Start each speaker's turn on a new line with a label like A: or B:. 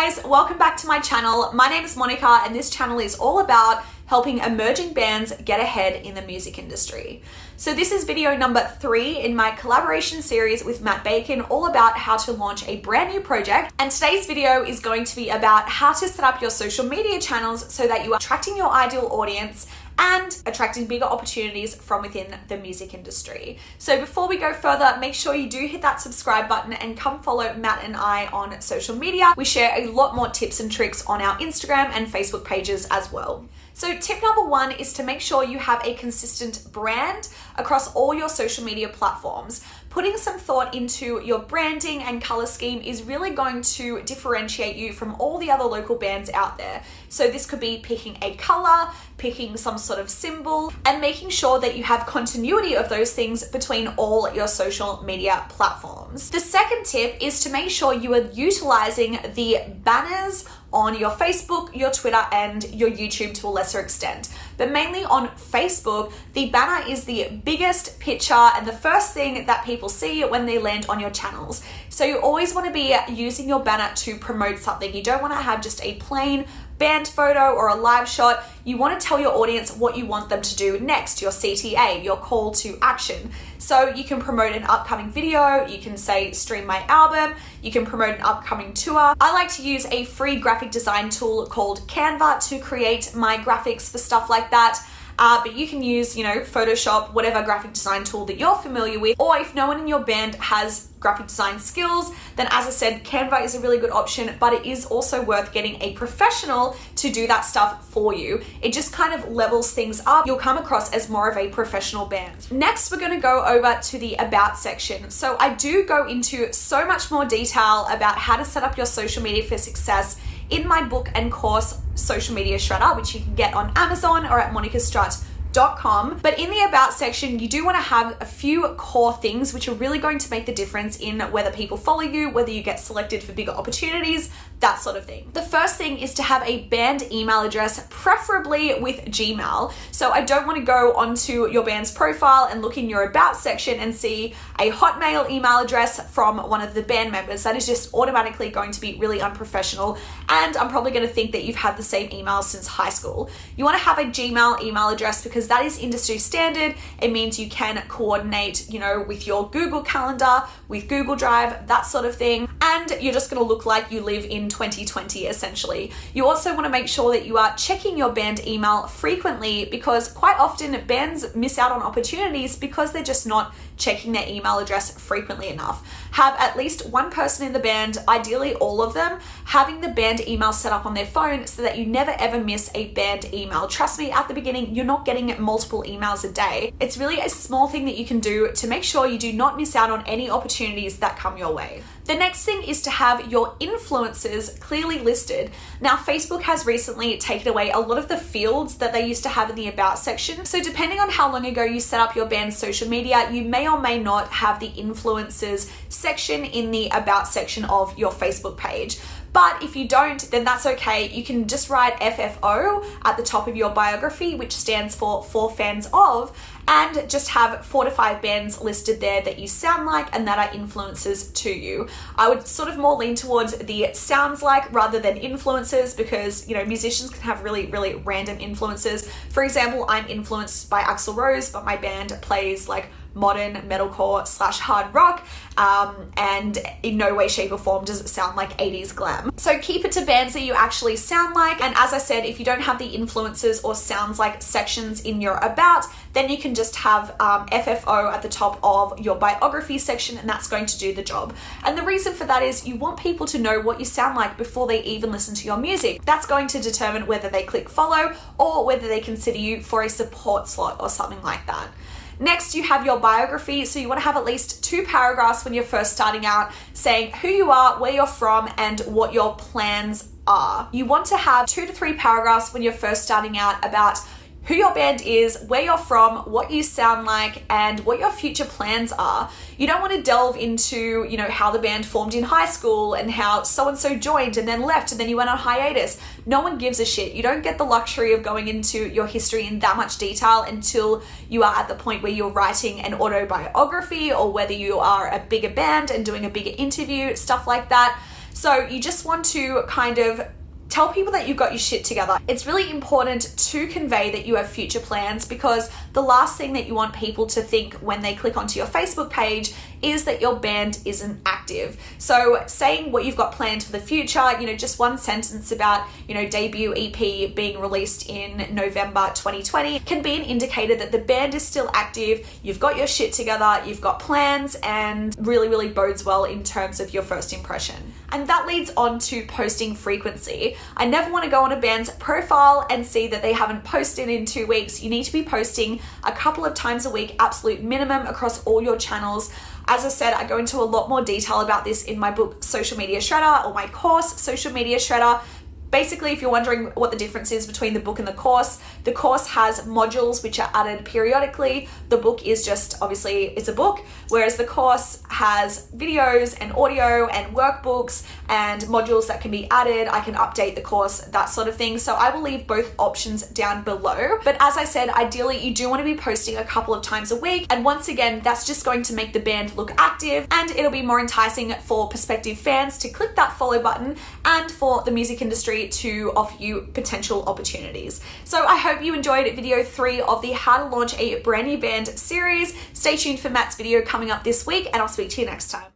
A: guys, welcome back to my channel. My name is Monica and this channel is all about helping emerging bands get ahead in the music industry. So this is video number 3 in my collaboration series with Matt Bacon, all about how to launch a brand new project. And today's video is going to be about how to set up your social media channels so that you are attracting your ideal audience and attracting bigger opportunities from within the music industry. So before we go further, make sure you do hit that subscribe button and come follow Matt and I on social media. We share a lot more tips and tricks on our Instagram and Facebook pages as well. So tip number 1 is to make sure you have a consistent brand across all your social media platforms. Putting some thought into your branding and color scheme is really going to differentiate you from all the other local bands out there. So this could be picking a color, picking some sort of symbol, and making sure that you have continuity of those things between all your social media platforms. The second tip is to make sure you are utilizing the banners on your Facebook, your Twitter, and your YouTube to a lesser extent. But mainly on Facebook, the banner is the biggest picture and the first thing that people see when they land on your channels. So you always want to be using your banner to promote something. You don't want to have just a plain band photo or a live shot. You want to tell your audience what you want them to do next, your CTA, your call to action. So you can promote an upcoming video, you can say stream my album, you can promote an upcoming tour. I like to use a free graphic design tool called Canva to create my graphics for stuff like that. But you can use, Photoshop, whatever graphic design tool that you're familiar with, or if no one in your band has graphic design skills, then as I said, Canva is a really good option, but it is also worth getting a professional to do that stuff for you. It just kind of levels things up. You'll come across as more of a professional band. Next, we're going to go over to the About section. So I do go into so much more detail about how to set up your social media for success in my book and course, Social Media Shredder, which you can get on Amazon or at monicastrut.com. But in the About section, you do want to have a few core things which are really going to make the difference in whether people follow you, whether you get selected for bigger opportunities, that sort of thing. The first thing is to have a band email address, preferably with Gmail. So I don't want to go onto your band's profile and look in your About section and see a Hotmail email address from one of the band members. That is just automatically going to be really unprofessional, and I'm probably going to think that you've had the same email since high school. You want to have a Gmail email address because that is industry standard. It means you can coordinate, with your Google Calendar, with Google Drive, that sort of thing, and you're just going to look like you live in 2020 essentially. You also want to make sure that you are checking your band email frequently, because quite often bands miss out on opportunities because they're just not checking their email address frequently enough. Have at least one person in the band, ideally all of them, having the band email set up on their phone so that you never ever miss a band email. Trust me, at the beginning, you're not getting multiple emails a day. It's really a small thing that you can do to make sure you do not miss out on any opportunities that come your way. The next thing is to have your influencers clearly listed. Now, Facebook has recently taken away a lot of the fields that they used to have in the About section. So depending on how long ago you set up your band's social media, you may or may not have the influencers section in the About section of your Facebook page. But if you don't, then that's okay. You can just write FFO at the top of your biography, which stands for fans of, and just have 4 to 5 bands listed there that you sound like and that are influencers to you. I would sort of more lean towards the sounds like rather than influencers, because musicians can have really, really random influences. For example, I'm influenced by Axl Rose, but my band plays like modern metalcore / hard rock, and in no way, shape or form does it sound like 80s glam. So keep it to bands that you actually sound like, and as I said, if you don't have the influencers or sounds like sections in your About, then you can just have FFO at the top of your biography section, and that's going to do the job. And the reason for that is you want people to know what you sound like before they even listen to your music. That's going to determine whether they click follow or whether they consider you for a support slot or something like that. Next, you have your biography. So you want to have at least 2 paragraphs when you're first starting out saying who you are, where you're from, and what your plans are. You want to have 2 to 3 paragraphs when you're first starting out about who your band is, where you're from, what you sound like, and what your future plans are. You don't want to delve into, how the band formed in high school and how so-and-so joined and then left and then you went on hiatus. No one gives a shit. You don't get the luxury of going into your history in that much detail until you are at the point where you're writing an autobiography, or whether you are a bigger band and doing a bigger interview, stuff like that. So you just want to kind of tell people that you've got your shit together. It's really important to convey that you have future plans, because the last thing that you want people to think when they click onto your Facebook page is that your band isn't active. So saying what you've got planned for the future, just one sentence about, debut EP being released in November 2020 can be an indicator that the band is still active, you've got your shit together, you've got plans, and really, really bodes well in terms of your first impression. And that leads on to posting frequency. I never want to go on a band's profile and see that they haven't posted in 2 weeks. You need to be posting a couple of times a week, absolute minimum, across all your channels. As I said, I go into a lot more detail about this in my book, Social Media Shredder, or my course, Social Media Shredder. Basically, if you're wondering what the difference is between the book and the course has modules which are added periodically. The book is just, obviously, it's a book, whereas the course has videos and audio and workbooks and modules that can be added. I can update the course, that sort of thing. So I will leave both options down below. But as I said, ideally, you do want to be posting a couple of times a week. And once again, that's just going to make the band look active, and it'll be more enticing for prospective fans to click that follow button, and for the music industry to offer you potential opportunities. So I hope you enjoyed video 3 of the How to Launch a Brand New Band series. Stay tuned for Matt's video coming up this week, and I'll speak to you next time.